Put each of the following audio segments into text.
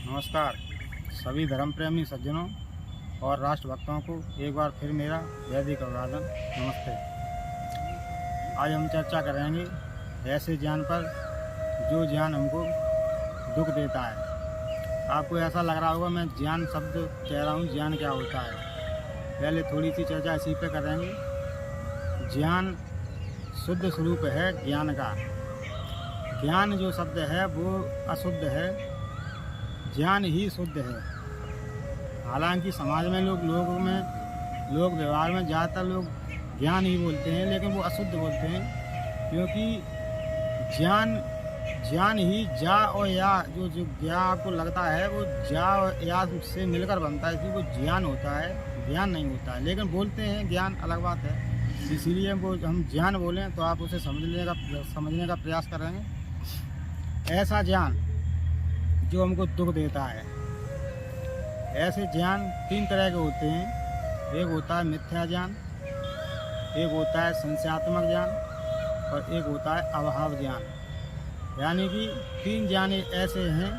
नमस्कार सभी धर्म प्रेमी सज्जनों और राष्ट्रभक्तों को एक बार फिर मेरा वैदिक अभिवादन। नमस्ते। आज हम चर्चा करेंगे ऐसे ज्ञान पर जो ज्ञान हमको दुख देता है। आपको ऐसा लग रहा होगा मैं ज्ञान शब्द कह रहा हूँ, ज्ञान क्या होता है। पहले थोड़ी सी चर्चा इसी पे करेंगे। ज्ञान शुद्ध स्वरूप है ज्ञान का। ज्ञान जो शब्द है वो अशुद्ध है, ज्ञान ही शुद्ध है। हालांकि समाज में लोग व्यवहार में ज़्यादातर लोग ज्ञान ही बोलते हैं, लेकिन वो अशुद्ध बोलते हैं, क्योंकि ज्ञान ही जा और या जो ज्ञान आपको लगता है वो जा और या से मिलकर बनता है, इसलिए वो ज्ञान होता है, ज्ञान नहीं होता है। लेकिन बोलते हैं ज्ञान, अलग बात है। इसीलिए वो हम ज्ञान बोलें तो आप उसे समझने का प्रयास करेंगे। ऐसा ज्ञान जो हमको दुख देता है। ऐसे ज्ञान तीन तरह के होते हैं। एक होता है मिथ्या ज्ञान, एक होता है संशयात्मक ज्ञान और एक होता है अभाव ज्ञान। यानी कि तीन ज्ञान ऐसे हैं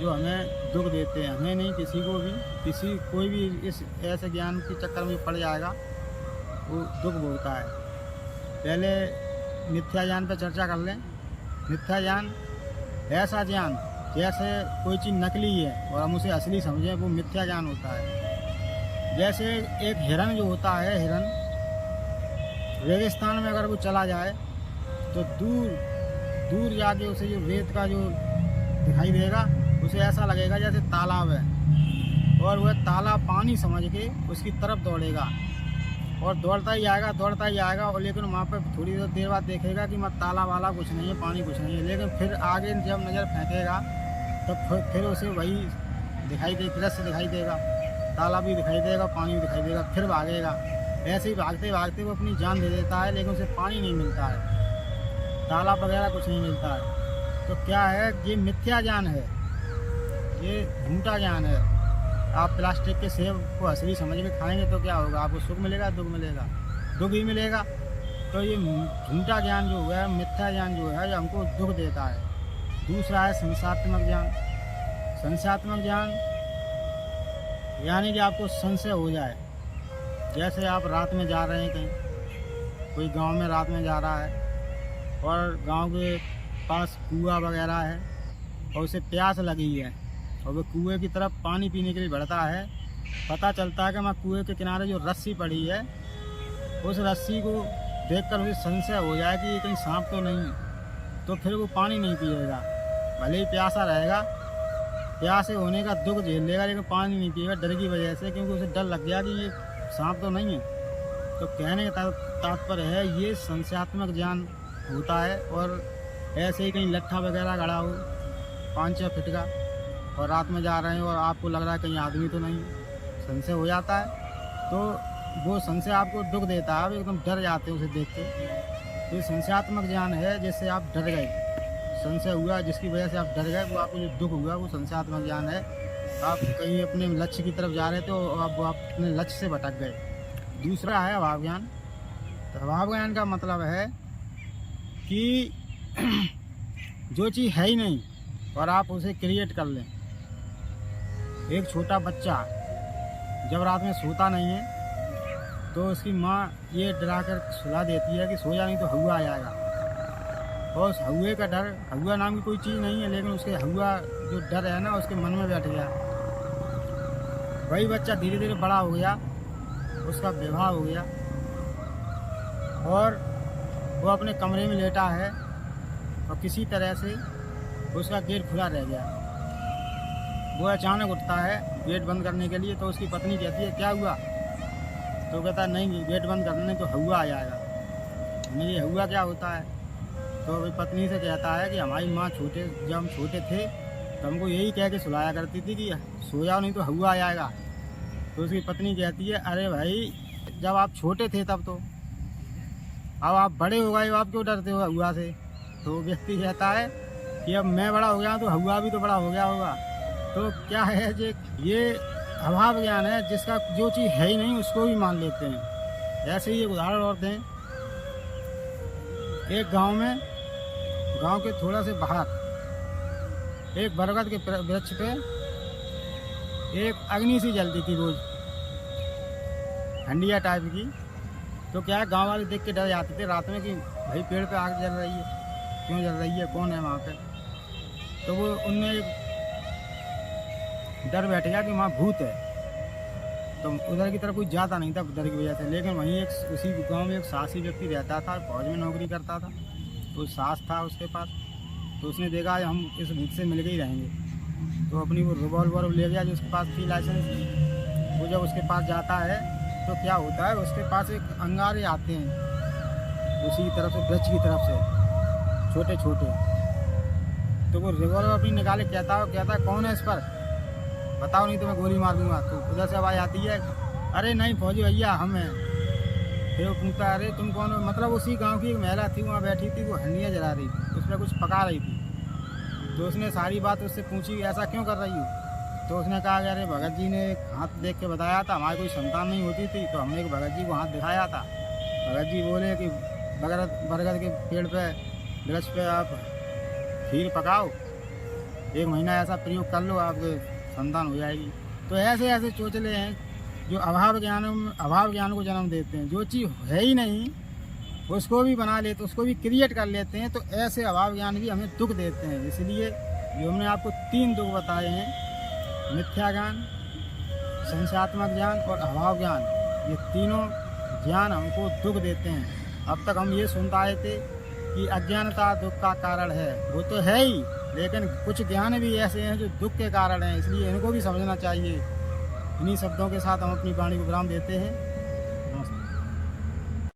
जो हमें दुख देते हैं। हमें नहीं, किसी को भी, कोई भी इस ऐसे ज्ञान के चक्कर में पड़ जाएगा वो दुख भोगता है। पहले मिथ्या ज्ञान पर चर्चा कर लें। मिथ्या ज्ञान ऐसा ज्ञान जैसे कोई चीज़ नकली है और हम उसे असली समझें, वो मिथ्या ज्ञान होता है। जैसे एक हिरन जो होता है, हिरन रेगिस्तान में अगर वो चला जाए तो दूर जाके उसे जो रेत का जो दिखाई देगा, उसे ऐसा लगेगा जैसे तालाब है, और वह तालाब पानी समझ के उसकी तरफ दौड़ेगा और दौड़ता ही आएगा। और लेकिन वहाँ पर थोड़ी देर बाद देखेगा कि मत तालाब वाला कुछ नहीं है, पानी कुछ नहीं है। लेकिन फिर आगे जब नज़र फेंकेगा तो फिर उसे वही दृश्य दिखाई देगा, तालाब भी दिखाई देगा, पानी भी दिखाई देगा, फिर भागेगा। ऐसे ही भागते भागते वो अपनी जान दे देता है, लेकिन उसे पानी नहीं मिलता है, तालाब वगैरह कुछ नहीं मिलता है। तो क्या है, ये मिथ्या ज्ञान है, ये झूठा ज्ञान है। आप प्लास्टिक के सेब को असली समझ में खाएंगे तो क्या होगा, आपको सुख मिलेगा, दुख मिलेगा, दुख ही मिलेगा। तो ये झूठा ज्ञान जो है, मिथ्या ज्ञान जो है, ये हमको दुख देता है। दूसरा है संशयात्मक ज्ञान। संशयात्मक ज्ञान यानी कि आपको संशय हो जाए। जैसे आप रात में जा रहे हैं कहीं, कोई गांव में रात में जा रहा है और गांव के पास कुआं वगैरह है और उसे प्यास लगी है और वो कुएं की तरफ पानी पीने के लिए बढ़ता है। पता चलता है कि मैं कुएं के किनारे जो रस्सी पड़ी है, उस रस्सी को देखकर उसे संशय हो जाए कि ये कहीं सांप तो नहीं है, तो फिर वो पानी नहीं पिएगा। भले ही प्यासा रहेगा, प्यासे होने का दुख झेल लेगा, लेकिन पानी नहीं पिएगा डर की वजह से, क्योंकि उसे डर लग गया कि ये सांप तो नहीं है। तो कहने का तात्पर्य है, ये संशयात्मक ज्ञान होता है। और ऐसे ही कहीं लट्ठा वगैरह गड़ा हो 5-6 फीट का और रात में जा रहे हैं और आपको लग रहा है कहीं आदमी तो नहीं, संशय हो जाता है। तो वो संशय आपको दुख देता है, आप एकदम डर जाते हैं उसे देख के। तो ये संशयात्मक ज्ञान है, जिससे आप डर गए, संशय हुआ जिसकी वजह से आप डर गए, वो आपको जो दुख हुआ वो संशयात्मक ज्ञान है। आप कहीं अपने लक्ष्य की तरफ जा रहे थे तो आप अपने लक्ष्य से भटक गए। दूसरा है अभाव ज्ञान। तो अभाव ज्ञान का मतलब है कि जो चीज़ है ही नहीं और आप उसे क्रिएट कर लें। एक छोटा बच्चा जब रात में सोता नहीं है तो उसकी माँ ये डरा कर सुला देती है कि सो जा, नहीं तो हवा आ जाएगा। और उस हवा का डर, हवा नाम की कोई चीज़ नहीं है, लेकिन उसके हवा जो डर है ना, उसके मन में बैठ गया। वही बच्चा धीरे धीरे बड़ा हो गया, उसका विवाह हो गया और वो अपने कमरे में लेटा है और किसी तरह से उसका गेट खुला रह गया। वो अचानक उठता है गेट बंद करने के लिए, तो उसकी पत्नी कहती है क्या हुआ, तो कहता है नहीं, गेट बंद करने तो हवा आ जाएगा। नहीं, ये हवा क्या होता है? तो वो पत्नी से कहता है कि हमारी माँ जब हम छोटे थे तो हमको यही कह के सुलाया करती थी कि सो जाओ नहीं तो हवा आ जाएगा। तो उसकी पत्नी कहती है अरे भाई, जब आप छोटे थे तब तो, अब आप बड़े हो गए, आप क्यों डरते हो हवा से? तो व्यक्ति कहता है कि अब मैं बड़ा हो गया तो हवा भी तो बड़ा हो गया होगा। तो क्या है, ये अभाव ज्ञान है, जिसका जो चीज़ है ही नहीं उसको भी मान लेते हैं। ऐसे ही एक उदाहरण और दें। एक गांव के थोड़ा से बाहर एक बरगद के वृक्ष पे एक अग्नि सी जलती थी रोज, हंडिया टाइप की। तो क्या है, गांव वाले देख के डर जाते थे रात में कि भाई पेड़ पे आग जल रही है, क्यों जल रही है, कौन है वहाँ पे। तो वो उनमें एक डर बैठ गया कि वहाँ भूत है। तो उधर की तरफ कोई जाता नहीं था डर की वजह से। लेकिन वहीं एक उसी गांव में एक साहसी व्यक्ति रहता था, फौज में नौकरी करता था। तो सास था उसके पास। तो उसने देखा हम इस भूत से मिल के ही रहेंगे। तो अपनी वो रिवॉल्वर ले गया जो उसके पास थी लाइसेंस। वो जब उसके पास जाता है तो क्या होता है, उसके पास एक अंगारे आते हैं उसी की तरफ से, वृक्ष की तरफ से, छोटे छोटे। तो वो रिवॉल्वर अपनी निकाले, कहता है कौन है इस पर, बताओ नहीं तो मैं गोली मार दूंगा। तो उधर से आवाज़ आती है, अरे नहीं फौजी भैया हम हैं। फिर वो पूछता है, अरे तुम कौन हो। मतलब उसी गांव की एक महिला थी वहाँ बैठी थी, वो हंडिया जला रही थी, उस पर कुछ पका रही थी। तो उसने सारी बात उससे पूछी, ऐसा क्यों कर रही हो। तो उसने कहा कि अरे भगत जी ने हाथ देख के बताया था, हमारी कोई संतान नहीं होती थी, तो हमने भगत जी को हाथ दिखाया था। भगत जी बोले कि बरगद के पेड़ पे, वृक्ष पे आप खीर पकाओ, 1 महीना ऐसा प्रयोग कर लो, आपके संतान हो जाएगी। तो ऐसे ऐसे चोचले हैं जो अभाव ज्ञान को जन्म देते हैं। जो चीज़ है ही नहीं उसको भी बना लेते, उसको भी क्रिएट कर लेते हैं। तो ऐसे अभाव ज्ञान भी हमें दुख देते हैं। इसलिए जो हमने आपको 3 दुख बताए हैं, मिथ्या ज्ञान, संशयात्मक ज्ञान और अभाव ज्ञान, ये तीनों ज्ञान हमको दुख देते हैं। अब तक हम ये सुनते आए थे कि अज्ञानता दुख का कारण है, वो तो है ही, लेकिन कुछ ज्ञान भी ऐसे हैं जो दुख के कारण हैं। इसलिए इनको भी समझना चाहिए। इन्हीं शब्दों के साथ हम अपनी वाणी को विराम देते हैं।